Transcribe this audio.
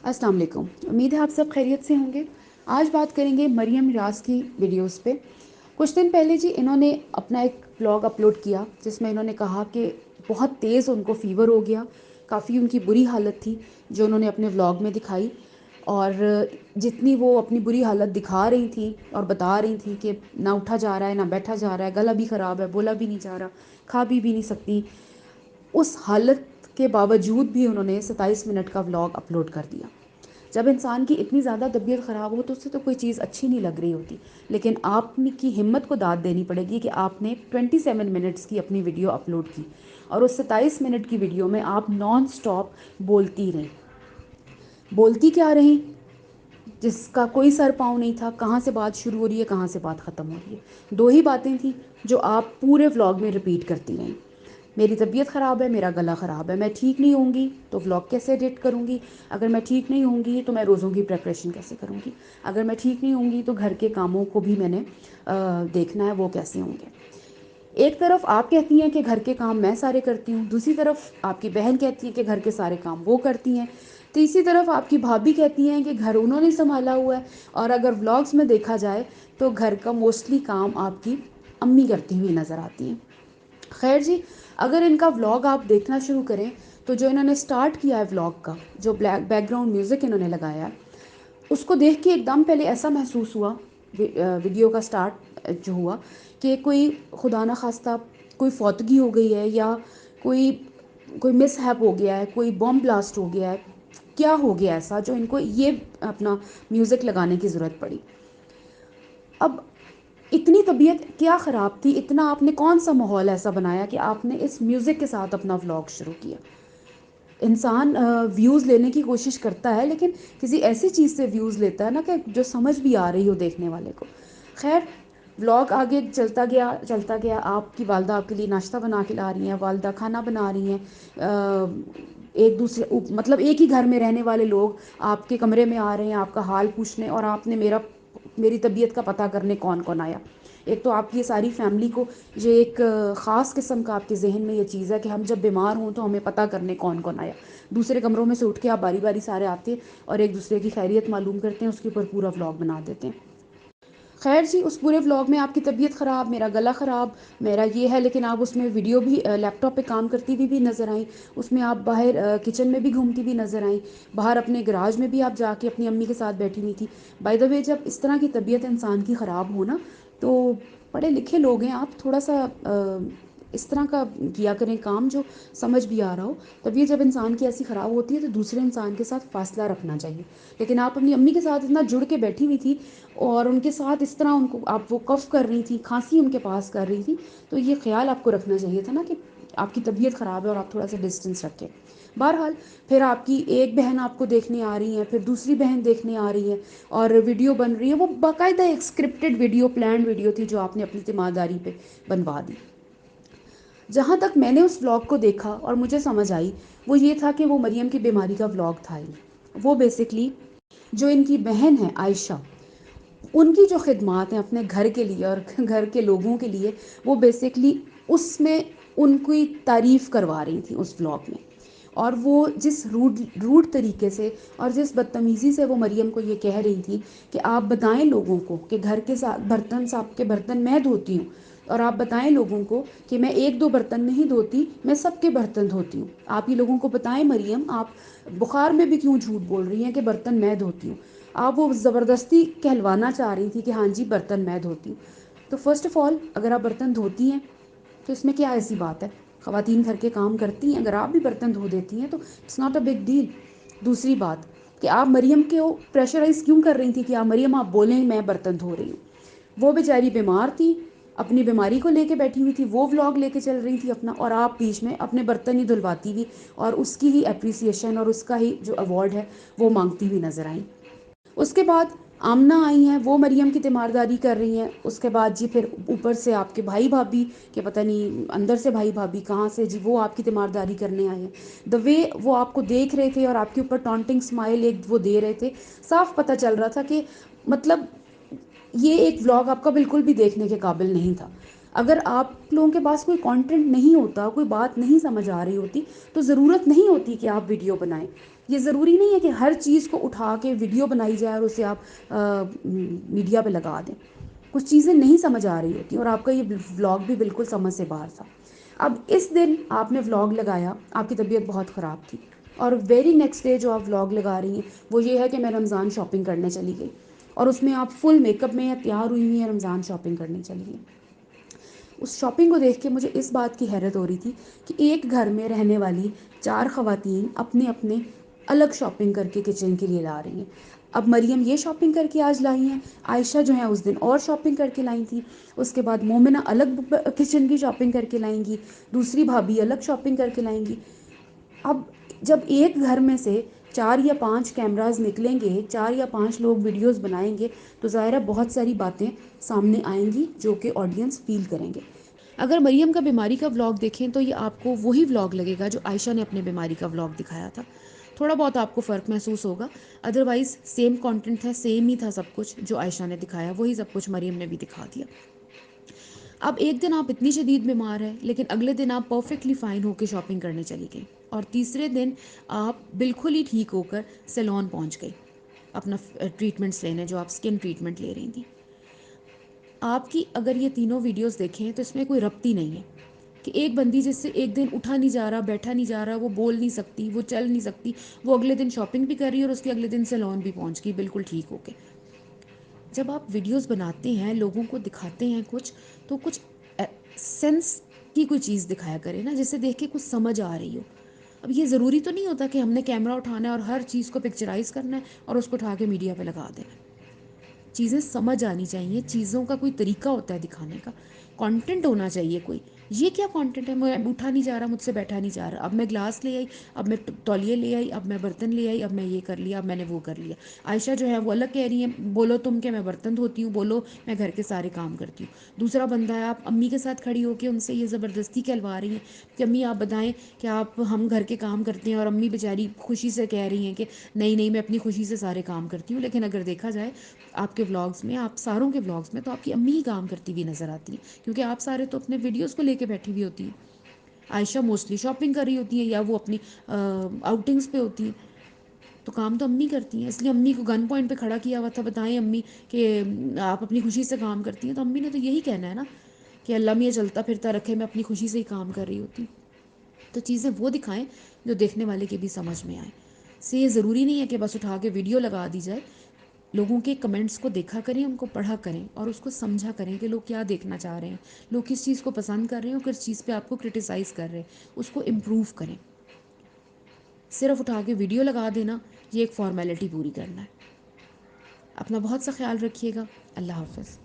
अस्सलाम वालेकुम। उम्मीद है आप सब खैरियत से होंगे। आज बात करेंगे मरियम रियाज़ की वीडियोस पे। कुछ दिन पहले जी इन्होंने अपना एक ब्लॉग अपलोड किया जिसमें इन्होंने कहा कि बहुत तेज़ उनको फ़ीवर हो गया, काफ़ी उनकी बुरी हालत थी जो उन्होंने अपने व्लॉग में दिखाई। और जितनी वो अपनी बुरी हालत दिखा रही थी और बता रही थी कि ना उठा जा रहा है, ना बैठा जा रहा है, गला भी ख़राब है, बोला भी नहीं जा रहा, खा भी नहीं सकती, उस हालत के बावजूद भी उन्होंने 27 मिनट का व्लॉग अपलोड कर दिया। जब इंसान की इतनी ज़्यादा तबीयत ख़राब हो तो उससे तो कोई चीज़ अच्छी नहीं लग रही होती, लेकिन आपकी हिम्मत को दाद देनी पड़ेगी कि आपने 27 मिनट्स की अपनी वीडियो अपलोड की और उस 27 मिनट की वीडियो में आप नॉन स्टॉप बोलती रहीं। बोलती क्या रहीं, जिसका कोई सर पाँव नहीं था, कहाँ से बात शुरू हो रही है, कहाँ से बात ख़त्म हो रही है। दो ही बातें थी जो आप पूरे व्लॉग में रिपीट करती रहीं। मेरी तबीयत ख़राब है, मेरा गला ख़राब है, मैं ठीक नहीं होंगी तो व्लॉग कैसे एडिट करूँगी, अगर मैं ठीक नहीं होंगी तो मैं रोज़ों की प्रिपरेशन कैसे करूँगी, अगर मैं ठीक नहीं होंगी तो घर के कामों को भी मैंने देखना है, वो कैसे होंगे। एक तरफ आप कहती हैं कि घर के काम मैं सारे करती हूँ, दूसरी तरफ आपकी बहन कहती है कि घर के सारे काम वो करती हैं, तीसरी तरफ आपकी भाभी कहती हैं कि घर उन्होंने संभाला हुआ है, और अगर व्लॉग्स में देखा जाए तो घर का मोस्टली काम आपकी अम्मी करती हुई नज़र आती हैं। खैर जी, अगर इनका व्लॉग आप देखना शुरू करें तो जो इन्होंने स्टार्ट किया है व्लॉग का, जो ब्लैक बैकग्राउंड म्यूज़िक इन्होंने लगाया है, उसको देख के एकदम पहले ऐसा महसूस हुआ वीडियो का स्टार्ट जो हुआ कि कोई खुदा न खास्ता कोई फौतगी हो गई है या कोई कोई मिसहैप हो गया है, कोई बॉम्ब ब्लास्ट हो गया है, क्या हो गया ऐसा जो इनको ये अपना म्यूज़िक लगाने की ज़रूरत पड़ी। अब इतनी तबीयत क्या ख़राब थी, इतना आपने कौन सा माहौल ऐसा बनाया कि आपने इस म्यूज़िक के साथ अपना व्लॉग शुरू किया। इंसान व्यूज़ लेने की कोशिश करता है, लेकिन किसी ऐसी चीज़ से व्यूज़ लेता है ना कि जो समझ भी आ रही हो देखने वाले को। खैर, व्लॉग आगे चलता गया। आपकी वालदा आपके लिए नाश्ता बना के ला रही हैं, वालदा खाना बना रही हैं, एक दूसरे मतलब एक ही घर में रहने वाले लोग आपके कमरे में आ रहे हैं आपका हाल पूछने, और आपने मेरी तबीयत का पता करने कौन कौन आया। एक तो आपकी ये सारी फैमिली को ये एक ख़ास किस्म का आपके जहन में ये चीज़ है कि हम जब बीमार हों तो हमें पता करने कौन कौन आया। दूसरे कमरों में से उठ के आप बारी बारी सारे आते हैं और एक दूसरे की खैरियत मालूम करते हैं, उसके ऊपर पूरा व्लॉग बना देते हैं। खैर जी, उस पूरे व्लॉग में आपकी तबीयत ख़राब, मेरा गला ख़राब, मेरा ये है, लेकिन आप उसमें वीडियो भी लैपटॉप पे काम करती हुई भी नज़र आई। उसमें आप बाहर किचन में भी घूमती हुई नज़र आई। बाहर अपने गराज में भी आप जाके अपनी अम्मी के साथ बैठी हुई थी। बाय द वे, जब इस तरह की तबीयत इंसान की ख़राब हो ना, तो पढ़े लिखे लोग हैं आप, थोड़ा सा इस तरह का किया करें काम जो समझ भी आ रहा हो। तबीयत जब इंसान की ऐसी ख़राब होती है तो दूसरे इंसान के साथ फ़ासला रखना चाहिए। लेकिन आप अपनी अम्मी के साथ इतना जुड़ के बैठी हुई थी और उनके साथ इस तरह उनको आप वो कफ़ कर रही थी, खांसी उनके पास कर रही थी, तो ये ख्याल आपको रखना चाहिए था ना कि आपकी तबीयत ख़राब है और आप थोड़ा सा डिस्टेंस रखें। बहरहाल, फिर आपकी एक बहन आपको देखने आ रही है, फिर दूसरी बहन देखने आ रही है और वीडियो बन रही है। वो बाकायदा एक स्क्रिप्टेड वीडियो, प्लान वीडियो थी जो आपने अपनी ज़िम्मेदारी पे बनवा दी। जहाँ तक मैंने उस व्लॉग को देखा और मुझे समझ आई, वो ये था कि वो मरियम की बीमारी का व्लॉग था ही। वो बेसिकली जो इनकी बहन है आयशा, उनकी जो खिदमात हैं अपने घर के लिए और घर के लोगों के लिए, वो बेसिकली उसमें उनकी तारीफ़ करवा रही थी उस व्लॉग में। और वो जिस रूड तरीके से और जिस बदतमीज़ी से वो मरियम को ये कह रही थी कि आप बताएं लोगों को कि घर के साथ बर्तन, साहब के बर्तन मैं धोती हूँ, और आप बताएं लोगों को कि मैं एक दो बर्तन नहीं धोती, मैं सबके बर्तन धोती हूँ। आप ये लोगों को बताएं मरियम, आप बुखार में भी क्यों झूठ बोल रही हैं कि बर्तन मैं धोती हूँ। आप वो ज़बरदस्ती कहलवाना चाह रही थी कि हाँ जी बर्तन मैं धोती हूँ। तो फ़र्स्ट ऑफ़ ऑल, अगर आप बर्तन धोती हैं तो इसमें क्या ऐसी बात है, ख़वातीन घर के काम करती हैं, अगर आप भी बर्तन धो देती हैं तो it's not a big deal. दूसरी बात कि आप मरियम को प्रेशराइज़ क्यों कर रही थी कि आप मरियम आप बोलें मैं बर्तन धो रही हूँ। वो बेचारी बीमार थी, अपनी बीमारी को लेके बैठी हुई थी, वो व्लॉग लेके चल रही थी अपना, और आप बीच में अपने बर्तन ही धुलवाती हुई और उसकी ही अप्रिसिएशन और उसका ही जो अवार्ड है वो मांगती हुई नज़र आई। उसके बाद आमना आई हैं, वो मरियम की तीमारदारी कर रही हैं। उसके बाद जी फिर ऊपर से आपके भाई भाभी के पता नहीं अंदर से भाई भाभी कहाँ से जी वो आपकी तीमारदारी करने आए हैं। द वे वो आपको देख रहे थे और आपके ऊपर टॉन्टिंग स्माइल एक वो दे रहे थे, साफ पता चल रहा था कि मतलब ये एक व्लॉग आपका बिल्कुल भी देखने के काबिल नहीं था। اگر آپ لوگوں کے پاس کوئی کانٹینٹ نہیں ہوتا، کوئی بات نہیں سمجھ آ رہی ہوتی، تو ضرورت نہیں ہوتی کہ آپ ویڈیو بنائیں. یہ ضروری نہیں ہے کہ ہر چیز کو اٹھا کے ویڈیو بنائی جائے اور اسے آپ میڈیا پہ لگا دیں. کچھ چیزیں نہیں سمجھ آ رہی ہوتی، اور آپ کا یہ ولاگ بھی بالکل سمجھ سے باہر تھا. اب اس دن آپ نے ولاگ لگایا، آپ کی طبیعت بہت خراب تھی، اور ویری نیکسٹ ڈے جو آپ ولاگ لگا رہی ہیں وہ یہ ہے کہ میں رمضان شاپنگ کرنے چلی گئی، اور اس میں آپ فل میک اپ میں یا تیار ہوئی ہوئی ہیں، رمضان شاپنگ کرنے چلی گئی. اس شاپنگ کو دیکھ کے مجھے اس بات کی حیرت ہو رہی تھی کہ ایک گھر میں رہنے والی 4 خواتین اپنے اپنے الگ شاپنگ کر کے کچن کے لیے لا رہی ہیں. اب مریم یہ شاپنگ کر کے آج لائی ہیں، عائشہ جو ہیں اس دن اور شاپنگ کر کے لائی تھیں، اس کے بعد مومنہ الگ کچن کی شاپنگ کر کے لائیں گی، دوسری بھابھی الگ شاپنگ کر کے لائیں گی. اب جب ایک گھر میں سے 4 یا 5 کیمراز نکلیں گے، 4 یا 5 لوگ ویڈیوز بنائیں گے، تو ظاہرہ بہت ساری باتیں سامنے آئیں گی جو کہ آڈینس فیل کریں گے. اگر مریم کا بیماری کا ولاگ دیکھیں تو یہ آپ کو وہی ولاگ لگے گا جو عائشہ نے اپنے بیماری کا ولاگ دکھایا تھا. تھوڑا بہت آپ کو فرق محسوس ہوگا، ادروائز سیم کانٹینٹ تھا، سیم ہی تھا سب کچھ. جو عائشہ نے دکھایا وہی سب کچھ مریم نے بھی دکھا دیا. اب ایک دن آپ اتنی شدید بیمار ہیں، لیکن اگلے دن آپ پرفیکٹلی فائن ہو کے شاپنگ کرنے چلی گئیں، اور تیسرے دن آپ بالکل ہی ٹھیک ہو کر سیلون پہنچ گئی اپنا ٹریٹمنٹس لینے، جو آپ سکن ٹریٹمنٹ لے رہی تھیں. آپ کی اگر یہ تینوں ویڈیوز دیکھیں تو اس میں کوئی ربط ہی نہیں ہے کہ ایک بندی جس سے ایک دن اٹھا نہیں جا رہا، بیٹھا نہیں جا رہا، وہ بول نہیں سکتی، وہ چل نہیں سکتی، وہ اگلے دن شاپنگ بھی کر رہی ہے اور اس کے اگلے دن سیلون بھی پہنچ گئی بالکل ٹھیک ہو کے. جب آپ ویڈیوز بناتے ہیں، لوگوں کو دکھاتے ہیں کچھ، تو کچھ سینس کی کوئی چیز دکھایا کرے نا، جسے دیکھ کے کچھ سمجھ آ رہی ہو. اب یہ ضروری تو نہیں ہوتا کہ ہم نے کیمرہ اٹھانا ہے اور ہر چیز کو پکچرائز کرنا ہے اور اس کو اٹھا کے میڈیا پہ لگا دینا ہے. چیزیں سمجھ آنی چاہیے، چیزوں کا کوئی طریقہ ہوتا ہے دکھانے کا، کانٹینٹ ہونا چاہیے کوئی. یہ کیا کانٹینٹ ہے؟ میں اٹھا نہیں جا رہا، مجھ سے بیٹھا نہیں جا رہا، اب میں گلاس لے آئی، اب میں تولیے لے آئی، اب میں برتن لے آئی، اب میں یہ کر لیا، اب میں نے وہ کر لیا. عائشہ جو ہے وہ الگ کہہ رہی ہیں، بولو تم کہ میں برتن دھوتی ہوں، بولو میں گھر کے سارے کام کرتی ہوں. دوسرا بندہ ہے، آپ امی کے ساتھ کھڑی ہو کے ان سے یہ زبردستی کہلوا رہی ہیں کہ امی آپ بتائیں کہ آپ ہم گھر کے کام کرتے ہیں، اور امی بیچاری خوشی سے کہہ رہی ہیں کہ نہیں نہیں میں اپنی خوشی سے سارے کام کرتی ہوں. لیکن اگر دیکھا جائے آپ کے ولاگس میں، آپ ساروں کے ولاگس میں، تو آپ کی امی ہی کام کرتی ہوئی نظر آتی ہیں، کیونکہ آپ سارے تو اپنے ویڈیوز کو لے کے بیٹھی ہوئی ہوتی ہیں. عائشہ موسٹلی شاپنگ کر رہی ہوتی ہیں یا وہ اپنی آؤٹنگس پہ ہوتی ہیں، تو کام تو امی کرتی ہیں. اس لیے امی کو گن پوائنٹ پہ کھڑا کیا ہوا تھا، بتائیں امی کہ آپ اپنی خوشی سے کام کرتی ہیں، تو امی نے تو یہی کہنا ہے نا کہ اللہ میاں چلتا پھرتا رکھے، میں اپنی خوشی سے ہی کام کر رہی ہوتی ہوں. تو چیزیں وہ دکھائیں جو دیکھنے والے کے بھی سمجھ میں آئیں. سے یہ ضروری نہیں ہے کہ بس اٹھا کے ویڈیو لگا دی جائے. لوگوں کے کمنٹس کو دیکھا کریں، ان کو پڑھا کریں، اور اس کو سمجھا کریں کہ لوگ کیا دیکھنا چاہ رہے ہیں، لوگ کس چیز کو پسند کر رہے ہیں اور کس چیز پہ آپ کو کرٹیسائز کر رہے ہیں، اس کو امپروو کریں. صرف اٹھا کے ویڈیو لگا دینا یہ ایک فارمیلٹی پوری کرنا ہے. اپنا بہت سا خیال رکھیے گا. اللہ حافظ.